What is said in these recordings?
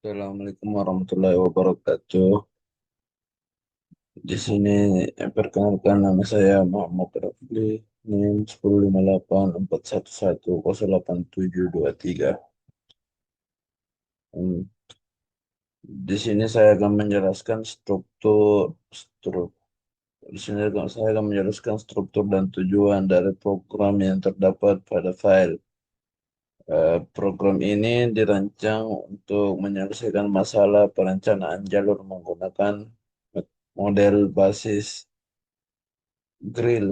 Assalamualaikum warahmatullahi wabarakatuh. Di sini perkenalkan nama saya Muhammad Rafli, NIM 10841108723. Hmm, Di sini saya akan menjelaskan saya akan menjelaskan struktur dan tujuan dari program yang terdapat pada file. Program ini dirancang untuk menyelesaikan masalah perencanaan jalur menggunakan model basis grill.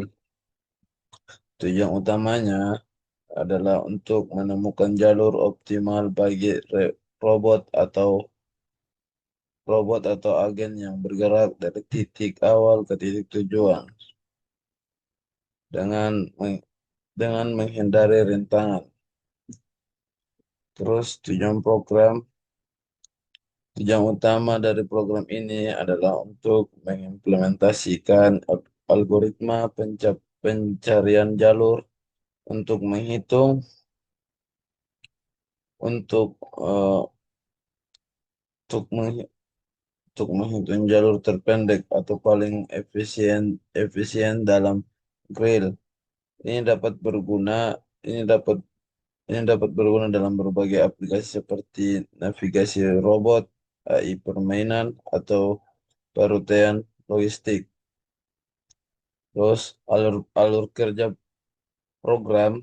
Tujuan utamanya adalah untuk menemukan jalur optimal bagi robot atau agen yang bergerak dari titik awal ke titik tujuan dengan meng- dengan menghindari rintangan. Terus tujuan utama dari program ini adalah untuk mengimplementasikan algoritma pencarian jalur untuk menghitung untuk eh, untuk untuk menghitung jalur terpendek atau paling efisien dalam grill. Ini dapat berguna ini dapat ini dapat berguna dalam berbagai aplikasi seperti navigasi robot, AI permainan, atau perutian logistik. Terus alur kerja program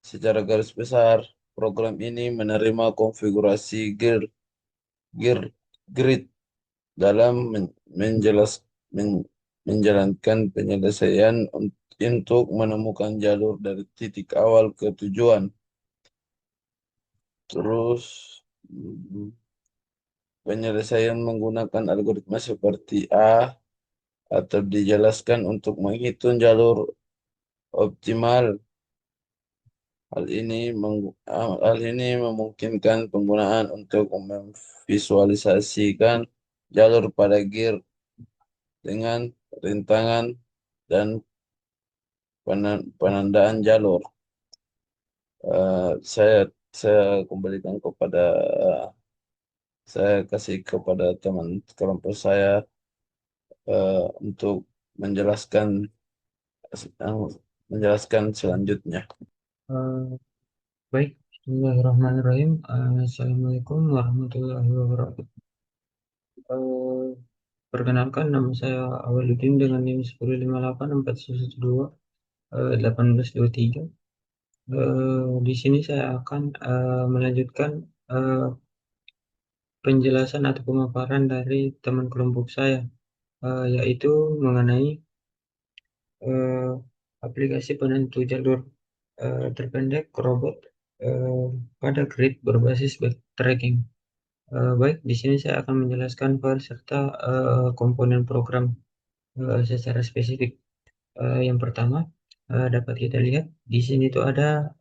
secara garis besar, program ini menerima konfigurasi gear grid dalam menjalankan penyelesaian untuk menemukan jalur dari titik awal ke tujuan. Terus mm, penyelesaian menggunakan algoritma seperti atau dijelaskan untuk menghitung jalur optimal. Hal ini memungkinkan penggunaan untuk memvisualisasikan jalur pada gear dengan rintangan dan penandaan jalur. Eh, saya saya kembalikan kepada saya kasih kepada teman kelompok saya untuk menjelaskan eh, menjelaskan selanjutnya. Eh, Baik, Bismillahirrahmanirrahim. Assalamualaikum warahmatullahi wabarakatuh. Eh, Perkenalkan, nama saya Awaludin dengan NIM 1584112 1823. Di sini saya akan melanjutkan eh, penjelasan atau pemaparan dari teman kelompok saya, yaitu mengenai eh, aplikasi penentu jalur terpendek robot eh, pada grid berbasis backtracking. Baik, di sini saya akan menjelaskan file serta komponen program secara spesifik. Yang pertama, dapat kita lihat di sini itu ada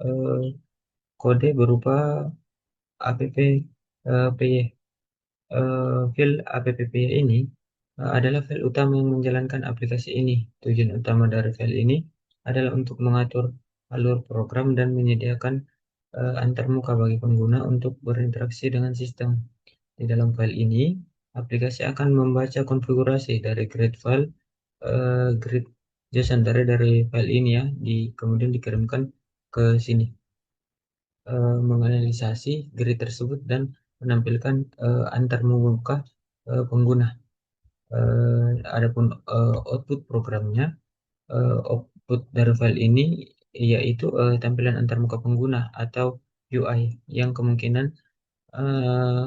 kode berupa app.py. File app.py ini adalah file utama yang menjalankan aplikasi ini. Tujuan utama dari file ini adalah untuk mengatur alur program dan menyediakan antarmuka bagi pengguna untuk berinteraksi dengan sistem. Di dalam file ini, aplikasi akan membaca konfigurasi dari grid JSON dari file ini ya, kemudian dikirimkan ke sini, menganalisasi grid tersebut dan menampilkan antarmuka pengguna. Adapun output programnya, output dari file ini yaitu tampilan antarmuka pengguna atau UI yang kemungkinan eh,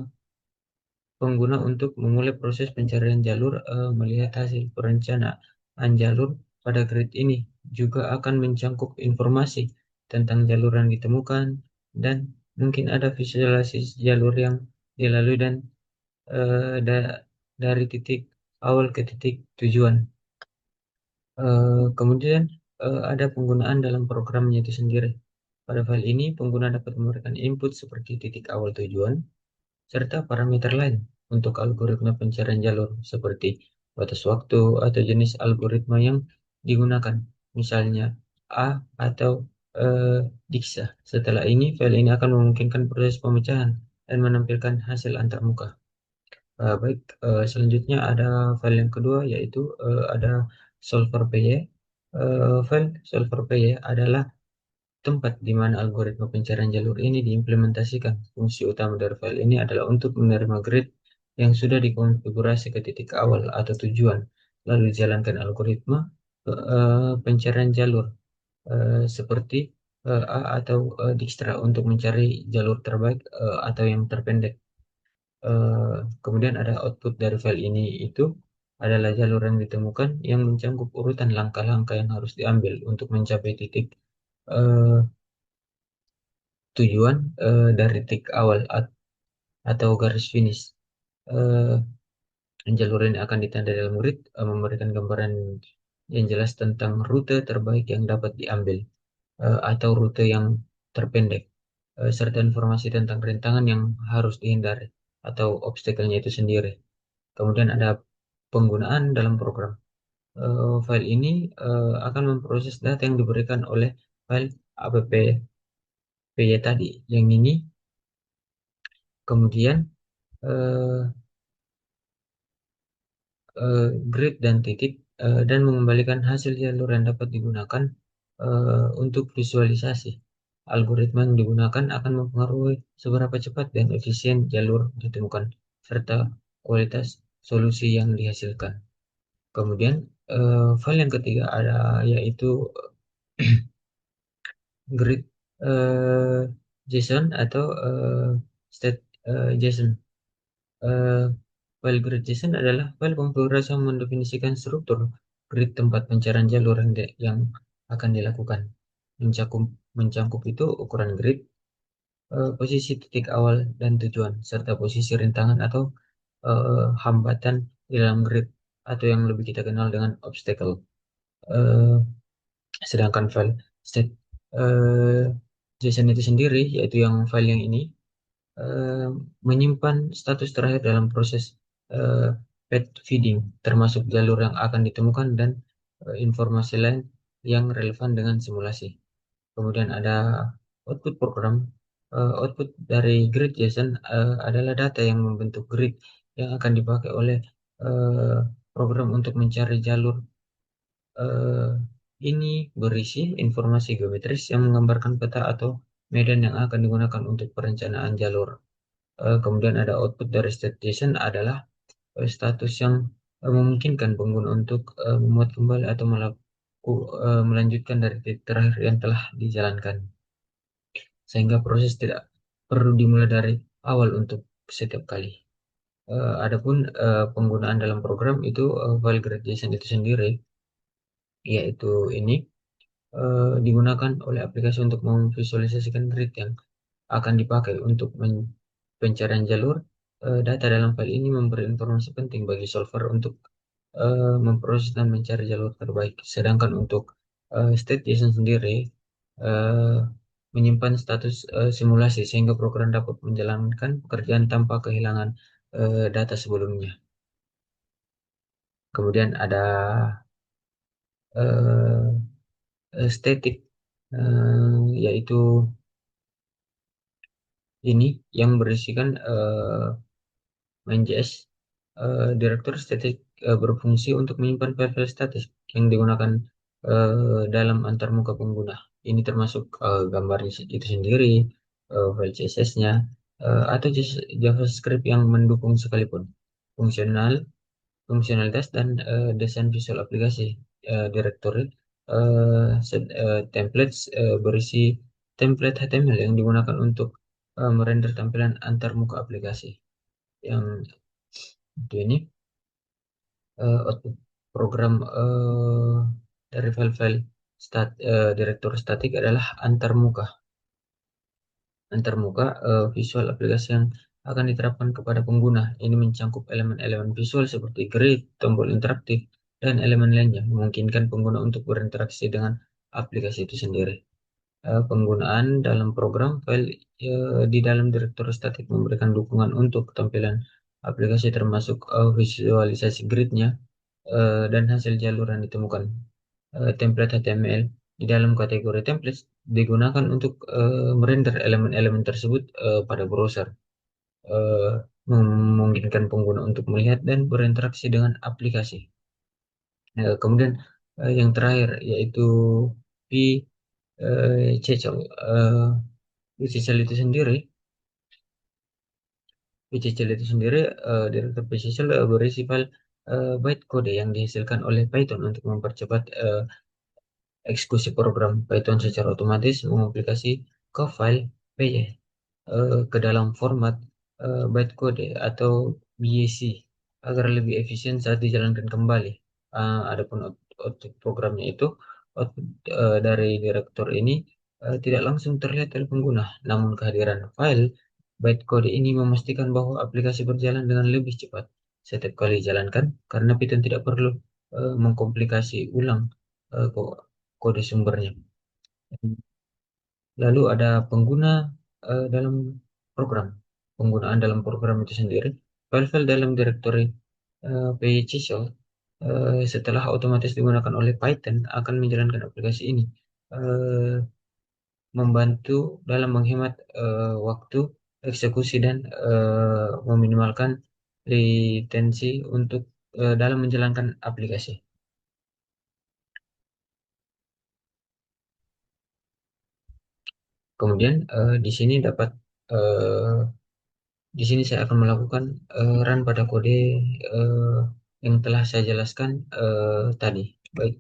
pengguna untuk memulai proses pencarian jalur melihat hasil perencanaan jalur pada grid ini juga akan mencangkup informasi tentang jalur yang ditemukan dan mungkin ada visualisasi jalur yang dilalui dan dari titik awal ke titik tujuan. Kemudian ada penggunaan dalam programnya itu sendiri. Pada file ini pengguna dapat memberikan input seperti titik awal tujuan serta parameter lain untuk algoritma pencarian jalur seperti batas waktu atau jenis algoritma yang digunakan, misalnya A atau eh, Dixa. Setelah ini, file ini akan memungkinkan proses pemecahan dan menampilkan hasil antarmuka. Baik, selanjutnya ada file yang kedua yaitu ada solver PY. File solver PY adalah tempat di mana algoritma pencarian jalur ini diimplementasikan. Fungsi utama dari file ini adalah untuk menerima grid yang sudah dikonfigurasi ke titik awal atau tujuan, lalu dijalankan algoritma pencarian jalur seperti A atau Dijkstra untuk mencari jalur terbaik atau yang terpendek. Kemudian ada output dari file ini itu adalah jalur yang ditemukan yang mencakup urutan langkah-langkah yang harus diambil untuk mencapai titik eh, tujuan dari titik awal atau garis finish. Eh, Jalur ini akan ditandai dalam grid, memberikan gambaran yang jelas tentang rute terbaik yang dapat diambil atau rute yang terpendek, serta informasi tentang rintangan yang harus dihindari atau obstacle-nya itu sendiri. Kemudian ada penggunaan dalam program. File ini akan memproses data yang diberikan oleh file app.py tadi. Yang ini kemudian eh, grid dan titik dan mengembalikan hasil jalur yang dapat digunakan untuk visualisasi. Algoritma yang digunakan akan mempengaruhi seberapa cepat dan efisien jalur ditemukan serta kualitas solusi yang dihasilkan. Kemudian file yang ketiga ada yaitu grid eh, JSON atau state JSON. Eh, File grid JSON adalah file konfigurasi yang mendefinisikan struktur grid tempat pencarian jalur yang akan dilakukan. Mencakup, mencakup itu ukuran grid, posisi titik awal dan tujuan, serta posisi rintangan atau hambatan di dalam grid atau yang lebih kita kenal dengan obstacle. Eh, Sedangkan file state eh, JSON itu sendiri, yaitu yang file yang ini, eh, menyimpan status terakhir dalam proses eh, path feeding, termasuk jalur yang akan ditemukan dan informasi lain yang relevan dengan simulasi. Kemudian ada output program. Output dari grid JSON adalah data yang membentuk grid yang akan dipakai oleh eh, program untuk mencari jalur. eh, ini berisi informasi geometris yang menggambarkan peta atau medan yang akan digunakan untuk perencanaan jalur. Kemudian ada output dari state adalah status yang memungkinkan pengguna untuk memuat kembali atau melanjutkan dari titik terakhir yang telah dijalankan, sehingga proses tidak perlu dimulai dari awal untuk setiap kali. Adapun penggunaan dalam program itu file gradation itu sendiri, yaitu ini digunakan oleh aplikasi untuk memvisualisasikan grid yang akan dipakai untuk pencarian jalur. Data dalam file ini memberi informasi penting bagi solver untuk memproses dan mencari jalur terbaik. Sedangkan untuk state JSON sendiri eh, menyimpan status simulasi sehingga program dapat menjalankan pekerjaan tanpa kehilangan data sebelumnya. Kemudian ada static, yaitu ini yang berisikan main.js. Direktur statik berfungsi untuk menyimpan file-file statis yang digunakan dalam antarmuka pengguna. Ini termasuk gambarnya itu sendiri, file CSS-nya, atau JavaScript yang mendukung sekalipun. Fungsional, fungsionalitas dan desain visual aplikasi. Directory templates berisi template HTML yang digunakan untuk merender tampilan antarmuka aplikasi. Yang itu ini output program dari file-file direktur statik adalah antarmuka. Antarmuka visual aplikasi yang akan diterapkan kepada pengguna. Ini mencakup elemen-elemen visual seperti grid, tombol interaktif, dan elemen lainnya, memungkinkan pengguna untuk berinteraksi dengan aplikasi itu sendiri. Penggunaan dalam program file di dalam direktur statik memberikan dukungan untuk tampilan aplikasi termasuk visualisasi gridnya dan hasil jalur yang ditemukan. Template HTML di dalam kategori templates digunakan untuk merender elemen-elemen tersebut pada browser. eh, memungkinkan pengguna untuk melihat dan berinteraksi dengan aplikasi. Kemudian yang terakhir yaitu VCCL. VCCL itu sendiri, VCCL itu sendiri, direktur VCCL berisi file bytecode yang dihasilkan oleh Python untuk mempercepat eksekusi program. Python secara otomatis mengaplikasi ke file PY ke dalam format bytecode atau BAC agar lebih efisien saat dijalankan kembali. Adapun output programnya itu, output dari direktur ini tidak langsung terlihat oleh pengguna, namun kehadiran file bytecode ini memastikan bahwa aplikasi berjalan dengan lebih cepat setiap kali dijalankan karena Python tidak perlu mengkomplikasi ulang kode sumbernya. Lalu ada pengguna dalam program. Penggunaan dalam program itu sendiri, file-file dalam directory PyChisel setelah otomatis digunakan oleh Python akan menjalankan aplikasi ini, eh, membantu dalam menghemat waktu eksekusi dan meminimalkan latensi untuk dalam menjalankan aplikasi. Kemudian di sini dapat eh, di sini saya akan melakukan run pada kode eh, yang telah saya jelaskan tadi. Baik,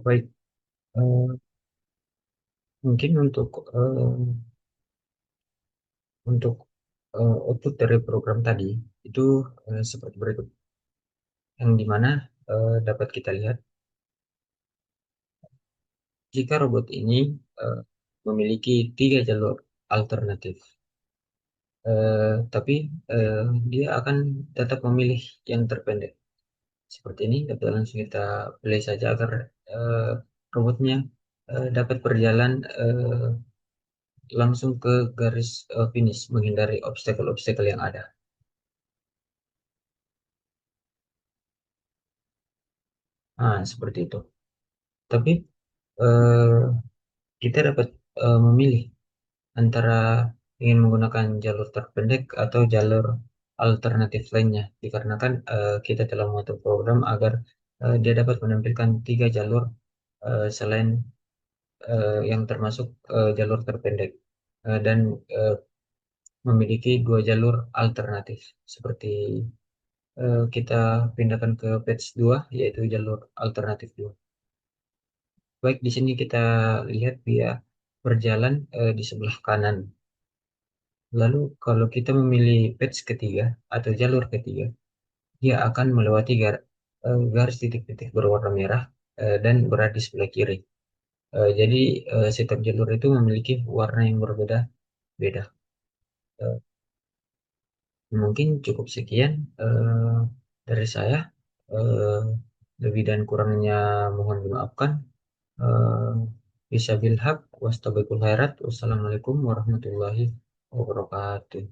baik. Eh, Mungkin untuk output dari program tadi itu seperti berikut, yang dimana dapat kita lihat jika robot ini eh, memiliki tiga jalur alternatif, tapi eh, dia akan tetap memilih yang terpendek. Seperti ini dapat langsung kita play saja agar eh, robotnya dapat berjalan langsung ke garis finish, menghindari obstacle-obstacle yang ada. Nah, seperti itu. Tapi eh, kita dapat memilih antara ingin menggunakan jalur terpendek atau jalur alternatif lainnya, dikarenakan kita telah mengatur program agar dia dapat menampilkan tiga jalur selain yang termasuk jalur terpendek, dan eh, memiliki dua jalur alternatif seperti kita pindahkan ke page 2 yaitu jalur alternatif 2. Baik, di sini kita lihat dia berjalan di sebelah kanan. Lalu kalau kita memilih page ketiga atau jalur ketiga, dia akan melewati garis titik-titik berwarna merah dan berada di sebelah kiri. Jadi setiap jalur itu memiliki warna yang berbeda-beda. Eh, Mungkin cukup sekian dari saya. Eh, Lebih dan kurangnya mohon dimaafkan. Eh, Bisa bilhaq, wastabikul khairat. Wassalamualaikum warahmatullahi wabarakatuh.